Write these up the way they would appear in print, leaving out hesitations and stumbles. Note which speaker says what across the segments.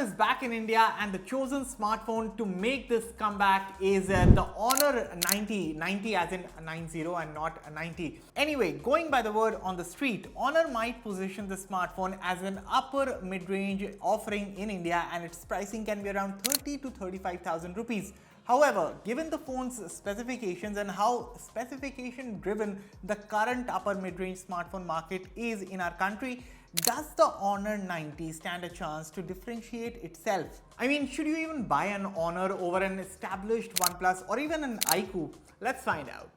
Speaker 1: is back in India, and the chosen smartphone to make this comeback is the Honor 90 as in 90 and not 90. Anyway, going by the word on the street, Honor might position the smartphone as an upper mid-range offering in India, and its pricing can be around 30 to 35,000 rupees. However, given the phone's specifications and how specification driven the current upper mid-range smartphone market is in our country, does the Honor 90 stand a chance to differentiate itself? I mean, should you even buy an Honor over an established OnePlus or even an iQOO? Let's find out.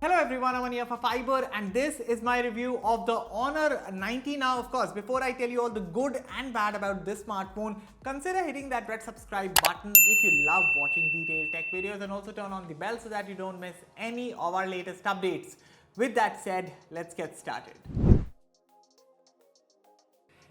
Speaker 1: Hello everyone, I'm here for Fiiber, and this is my review of the Honor 90. Now, of course, before I tell you all the good and bad about this smartphone, consider hitting that red subscribe button if you love watching detailed tech videos, and also turn on the bell so that you don't miss any of our latest updates. With that said, let's get started.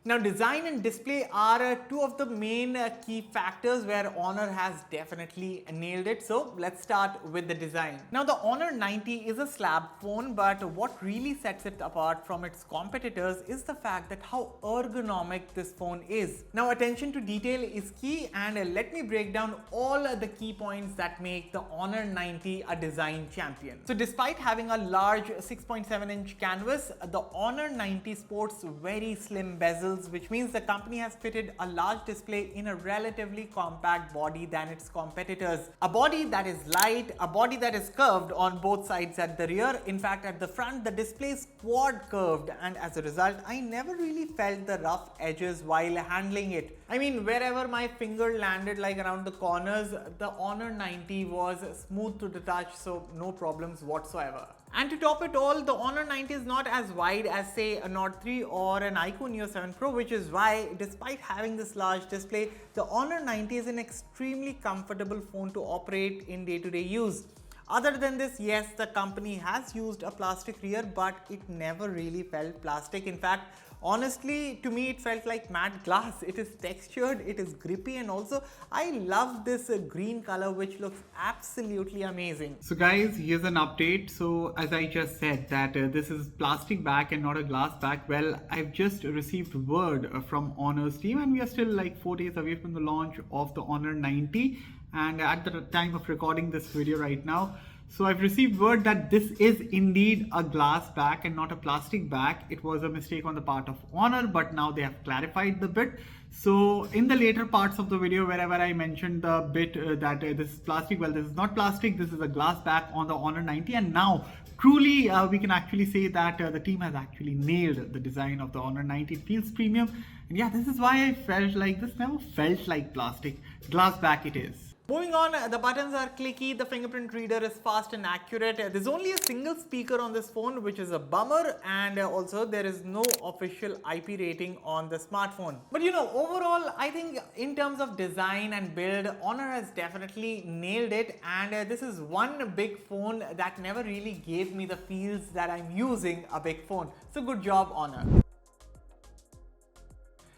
Speaker 1: Now, design and display are two of the main key factors where Honor has definitely nailed it. So let's start with the design. Now, the Honor 90 is a slab phone, but what really sets it apart from its competitors is the fact that how ergonomic this phone is. Now, attention to detail is key, and let me break down all the key points that make the Honor 90 a design champion. So despite having a large 6.7-inch canvas, the Honor 90 sports very slim bezels, which means the company has fitted a large display in a relatively compact body than its competitors. A body that is light, a body that is curved on both sides at the rear. In fact, at the front, the display is quad curved, and as a result, I never really felt the rough edges while handling it. I mean, wherever my finger landed, like around the corners, the Honor 90 was smooth to the touch, so no problems whatsoever. And to top it all, the Honor 90 is not as wide as, say, a Nord 3 or an iQOO Neo 7 Pro, which is why, despite having this large display, the Honor 90 is an extremely comfortable phone to operate in day-to-day use. Other than this, yes, the company has used a plastic rear, but it never really felt plastic. In fact, honestly, to me, it felt like matte glass. It is textured, it is grippy, and also I love this green color, which looks absolutely amazing.
Speaker 2: So guys, here's an update. So as I just said that this is plastic back and not a glass back. Well, I've just received word from Honor's team, and we are still like 4 days away from the launch of the Honor 90. And at the time of recording this video right now, so I've received word that this is indeed a glass back and not a plastic back. It was a mistake on the part of Honor, but now they have clarified the bit. So in the later parts of the video, wherever I mentioned the bit that this is plastic, well, this is not plastic, this is a glass back on the Honor 90. And now truly we can actually say that the team has actually nailed the design of the Honor 90. It feels premium, and yeah, this is why I felt like this never felt like plastic. Glass back it is.
Speaker 1: Moving on, the buttons are clicky, the fingerprint reader is fast and accurate. There's only a single speaker on this phone, which is a bummer, and also there is no official IP rating on the smartphone. But you know, overall, I think in terms of design and build, Honor has definitely nailed it, and this is one big phone that never really gave me the feels that I'm using a big phone. So good job, Honor.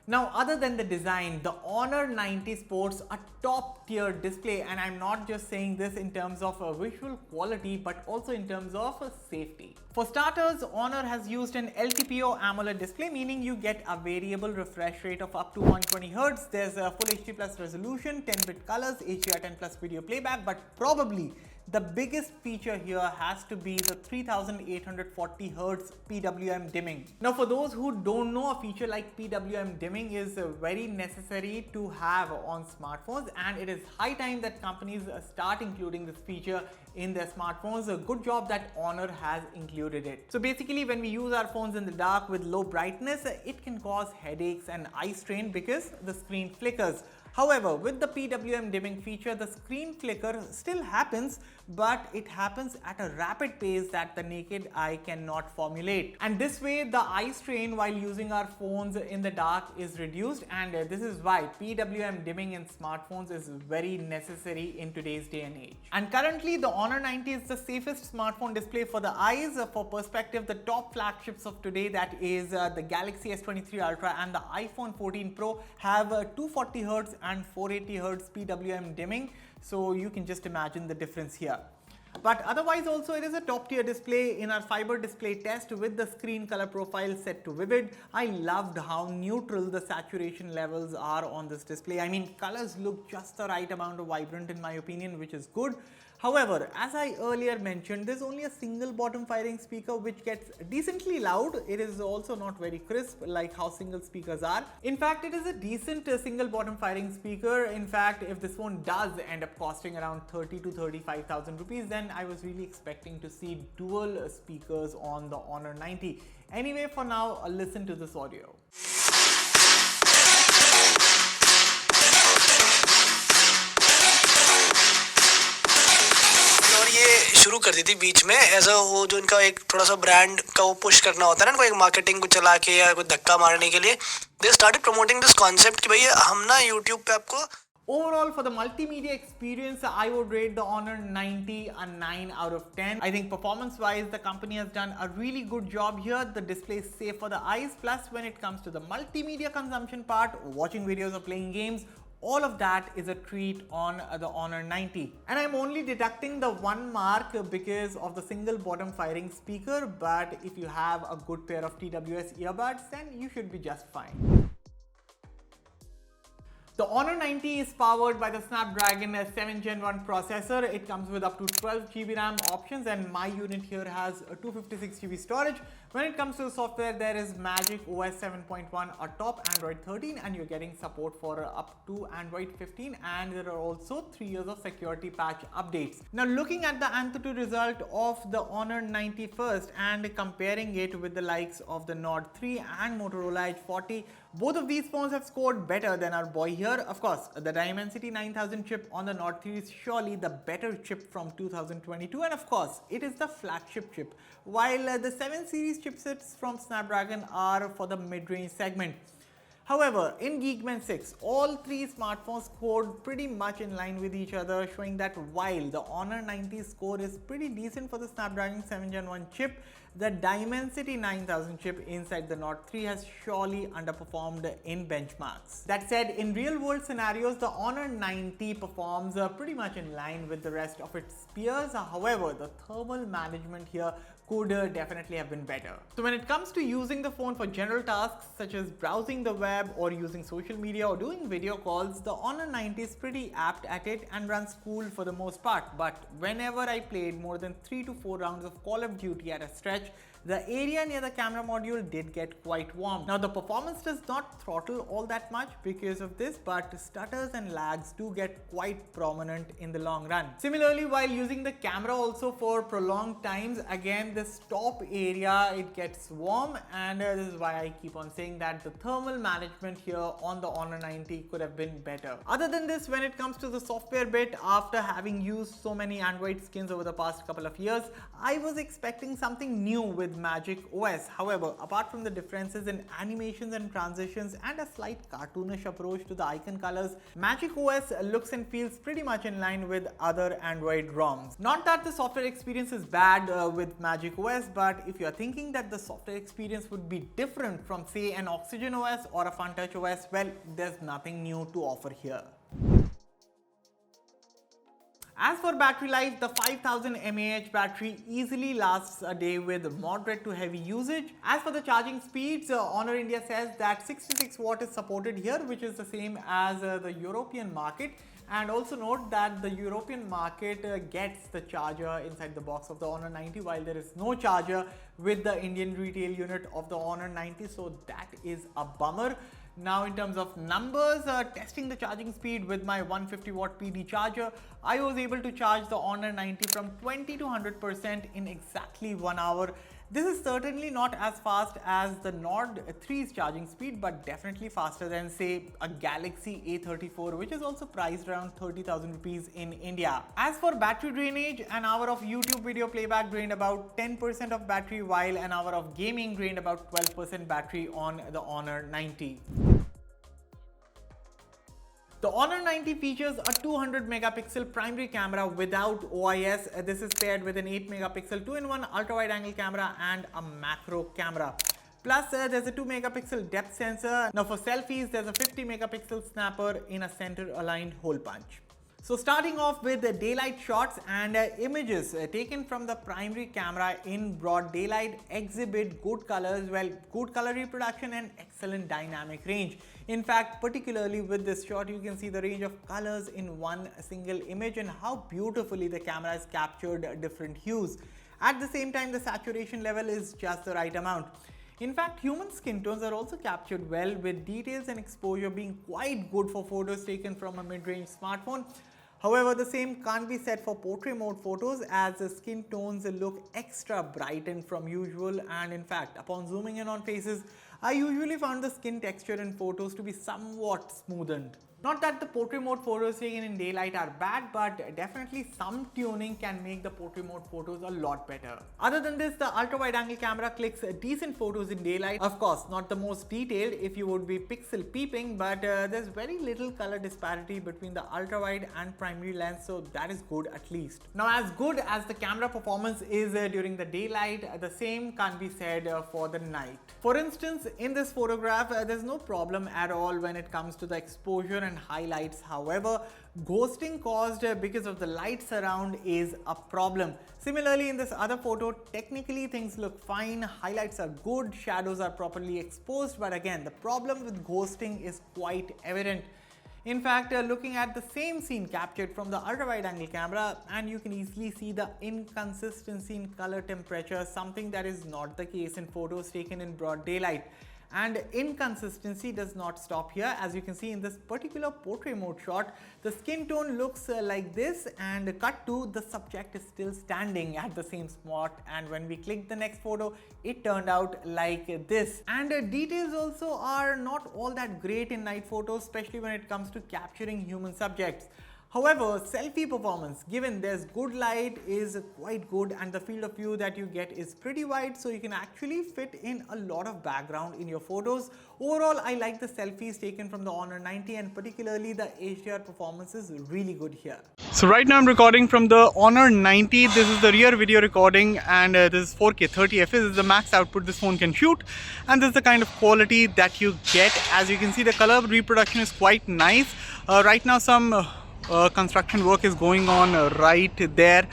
Speaker 1: Now, other than the design, the Honor 90 sports a top tier display, and I'm not just saying this in terms of visual quality, but also in terms of safety. For starters, Honor has used an LTPO AMOLED display, meaning you get a variable refresh rate of up to 120Hz. There's a Full HD Plus resolution, 10-bit colors, HDR10 Plus video playback, but probably the biggest feature here has to be the 3840 Hz PWM dimming. Now, for those who don't know, a feature like PWM dimming is very necessary to have on smartphones, and it is high time that companies start including this feature in their smartphones. A good job that Honor has included it. So basically, when we use our phones in the dark with low brightness, it can cause headaches and eye strain because the screen flickers. However, with the PWM dimming feature, the screen flicker still happens, but it happens at a rapid pace that the naked eye cannot formulate. And this way, the eye strain while using our phones in the dark is reduced, and this is why PWM dimming in smartphones is very necessary in today's day and age. And currently, the Honor 90 is the safest smartphone display for the eyes. For perspective, the top flagships of today, that is the Galaxy S23 Ultra and the iPhone 14 Pro, have 240Hz and 480Hz PWM dimming, so you can just imagine the difference here. But otherwise also it is a top tier display. In our Fiiber display test with the screen color profile set to vivid, I loved how neutral the saturation levels are on this display. I mean, colors look just the right amount of vibrant in my opinion, which is good. However, as I earlier mentioned, there's only a single bottom firing speaker which gets decently loud. It is also not very crisp like how single speakers are. In fact, it is a decent single bottom firing speaker. In fact, if this phone does end up costing around 30 to 35,000 rupees, then I was really expecting to see dual speakers on the Honor 90. Anyway, for now, listen to this audio.
Speaker 3: शुरू कर दी थी बीच में ऐसा, वो जो इनका एक थोड़ा सा ब्रांड का वो पुश करना होता है ना, कोई मार्केटिंग को चला के या कोई धक्का मारने के लिए, they started promoting this concept कि भैया हम ना यूट्यूब पे आपको
Speaker 1: Overall, for the multimedia experience, I would rate the Honor 90 a 9 out of 10. I think performance-wise, the company has done a really good job here. The display is safe for the eyes. Plus, when it comes to the multimedia consumption part, watching videos or playing games, all of that is a treat on the Honor 90. And I'm only deducting the 1 mark because of the single bottom firing speaker. But if you have a good pair of TWS earbuds, then you should be just fine. The Honor 90 is powered by the Snapdragon 7 Gen 1 processor. It comes with up to 12 GB RAM options and my unit here has a 256 GB storage. When it comes to the software, there is Magic OS 7.1 atop Android 13 and you're getting support for up to Android 15, and there are also 3 years of security patch updates. Now looking at the Antutu result of the Honor 90 first and comparing it with the likes of the Nord 3 and Motorola Edge 40, both of these phones have scored better than our boy here. Of course, the Dimensity 9000 chip on the Nord 3 is surely the better chip from 2022, and of course, it is the flagship chip, while the 7 series chipsets from Snapdragon are for the mid-range segment. However, in Geekbench 6, all 3 smartphones scored pretty much in line with each other, showing that while the Honor 90 score is pretty decent for the Snapdragon 7 Gen 1 chip, the Dimensity 9000 chip inside the Nord 3 has surely underperformed in benchmarks. That said, in real-world scenarios, the Honor 90 performs pretty much in line with the rest of its peers. However, the thermal management here could definitely have been better. So when it comes to using the phone for general tasks such as browsing the web or using social media or doing video calls, the Honor 90 is pretty apt at it and runs cool for the most part. But whenever I played more than 3 to 4 rounds of Call of Duty at a stretch, the area near the camera module did get quite warm. Now the performance does not throttle all that much because of this, but stutters and lags do get quite prominent in the long run. Similarly, while using the camera also for prolonged times, again this top area it gets warm, and this is why I keep on saying that the thermal management here on the Honor 90 could have been better. Other than this, when it comes to the software bit, after having used so many Android skins over the past couple of years, I was expecting something new with Magic OS. However, apart from the differences in animations and transitions and a slight cartoonish approach to the icon colors, Magic OS looks and feels pretty much in line with other Android ROMs. Not that the software experience is bad with Magic OS, but if you are thinking that the software experience would be different from say an Oxygen OS or a FunTouch OS, well, there's nothing new to offer here. As for battery life, the 5000 mAh battery easily lasts a day with moderate to heavy usage. As for the charging speeds, Honor India says that 66 watt is supported here, which is the same as the European market. And also note that the European market gets the charger inside the box of the Honor 90, while there is no charger with the Indian retail unit of the Honor 90, so that is a bummer. Now in terms of numbers, testing the charging speed with my 150 watt PD charger, I was able to charge the Honor 90 from 20 to 100% in exactly 1 hour. This is certainly not as fast as the Nord 3's charging speed, but definitely faster than say a Galaxy A34, which is also priced around 30,000 rupees in India. As for battery drainage, an hour of YouTube video playback drained about 10% of battery, while an hour of gaming drained about 12% battery on the Honor 90. The Honor 90 features a 200 megapixel primary camera without OIS. This is paired with an 8 megapixel 2-in-1 ultra-wide angle camera and a macro camera. Plus, there's a 2 megapixel depth sensor. Now for selfies, there's a 50 megapixel snapper in a center aligned hole punch. So starting off with the daylight shots and images taken from the primary camera in broad daylight exhibit good colors, well, good color reproduction and excellent dynamic range. In fact, particularly with this shot, you can see the range of colors in one single image and how beautifully the camera has captured different hues. At the same time, the saturation level is just the right amount. In fact, human skin tones are also captured well, with details and exposure being quite good for photos taken from a mid-range smartphone. However, the same can't be said for portrait mode photos, as the skin tones look extra brightened from usual, and in fact, upon zooming in on faces, I usually found the skin texture in photos to be somewhat smoothened. Not that the portrait mode photos taken in daylight are bad, but definitely some tuning can make the portrait mode photos a lot better. Other than this, the ultra wide angle camera clicks decent photos in daylight. Of course, not the most detailed if you would be pixel peeping, but there's very little color disparity between the ultra wide and primary lens, so that is good at least. Now, as good as the camera performance is during the daylight, the same can't be said for the night. For instance, in this photograph, there's no problem at all when it comes to the exposure and highlights. However, ghosting caused because of the lights around is a problem. Similarly, in this other photo, technically things look fine, highlights are good, shadows are properly exposed, but again, the problem with ghosting is quite evident. In fact, looking at the same scene captured from the ultra wide angle camera, and you can easily see the inconsistency in color temperature, something that is not the case in photos taken in broad daylight. And inconsistency does not stop here. As you can see in this particular portrait mode shot, the skin tone looks like this, and cut to the subject is still standing at the same spot, and when we click the next photo, it turned out like this. And details also are not all that great in night photos, especially when it comes to capturing human subjects. However, selfie performance, given there's good light, is quite good, and the field of view that you get is pretty wide, so you can actually fit in a lot of background in your photos. Overall, I like the selfies taken from the Honor 90, and particularly the HDR performance is really good here.
Speaker 2: So right now I'm recording from the Honor 90. This is the rear video recording, and this is 4K 30fps. This is the max output this phone can shoot, and this is the kind of quality that you get. As you can see, the color reproduction is quite nice. Right now some construction work is going on right there,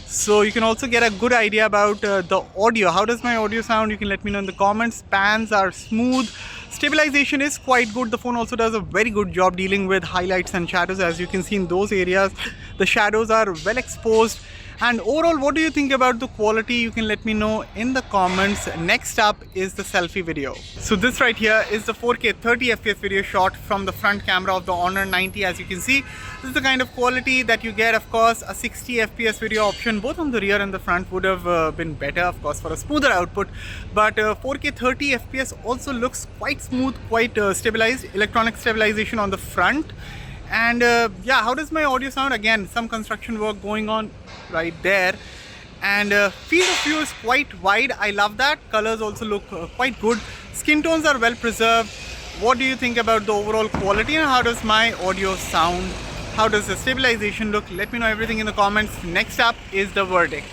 Speaker 2: so you can also get a good idea about the audio. How does my audio sound? You can let me know in the comments. Pans are smooth, stabilization is quite good. The phone also does a very good job dealing with highlights and shadows. As you can see in those areas, the shadows are well exposed. And overall, what do you think about the quality? You can let me know in the comments. Next up is the selfie video. So this right here is the 4K 30fps video shot from the front camera of the Honor 90. As you can see, this is the kind of quality that you get. Of course, a 60fps video option both on the rear and the front would have been better, of course, for a smoother output. But 4K 30fps also looks quite smooth, quite stabilized. Electronic stabilization on the front. And yeah, how does my audio sound? Again, some construction work going on right there, and field of view is quite wide. I love that. Colors also look quite good. Skin tones are well preserved. What do you think about the overall quality, and how does my audio sound? How does the stabilization look? Let me know everything in the comments. Next up is the verdict.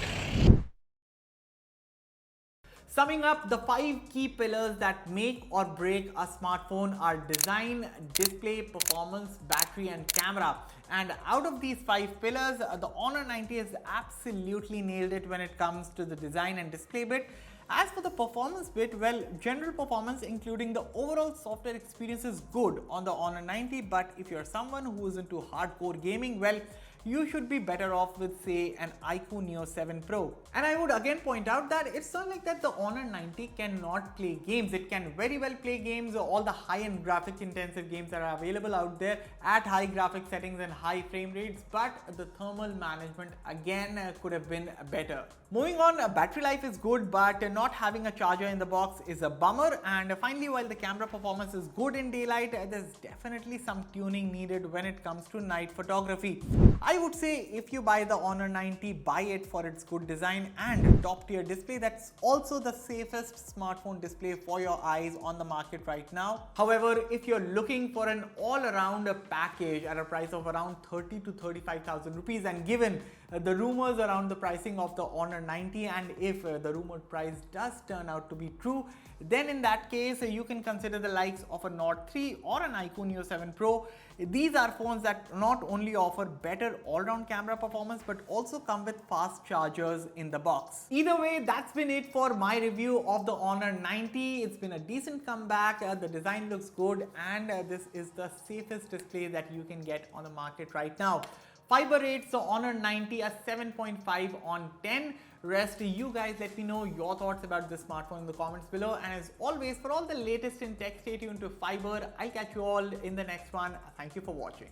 Speaker 1: Summing up, the 5 key pillars that make or break a smartphone are design, display, performance, battery and camera. And out of these 5 pillars, the Honor 90 has absolutely nailed it when it comes to the design and display bit. As for the performance bit, well, general performance including the overall software experience is good on the Honor 90, but if you're someone who is into hardcore gaming, well, you should be better off with, say, an iQOO Neo 7 Pro. And I would again point out that it's not like that the Honor 90 cannot play games. It can very well play games, all the high-end graphic intensive games that are available out there at high graphic settings and high frame rates, but the thermal management again could have been better. Moving on, battery life is good, but not having a charger in the box is a bummer. And finally, while the camera performance is good in daylight, there's definitely some tuning needed when it comes to night photography. I would say if you buy the Honor 90, buy it for its good design and top tier display. That's also the safest smartphone display for your eyes on the market right now. However, if you're looking for an all-around package at a price of around 30 to 35,000 rupees, and given the rumors around the pricing of the Honor 90, and if the rumored price does turn out to be true, then in that case you can consider the likes of a Nord 3 or an iQOO Neo 7 Pro. These are phones that not only offer better all-round camera performance but also come with fast chargers in the box. Either way, that's been it for my review of the Honor 90. It's been a decent comeback, the design looks good, and this is the safest display that you can get on the market right now. Fiiber rates the Honor 90 as 7.5 on 10. Rest, you guys let me know your thoughts about this smartphone in the comments below. And as always, for all the latest in tech, stay tuned to Fiiber. I'll catch you all in the next one. Thank you for watching.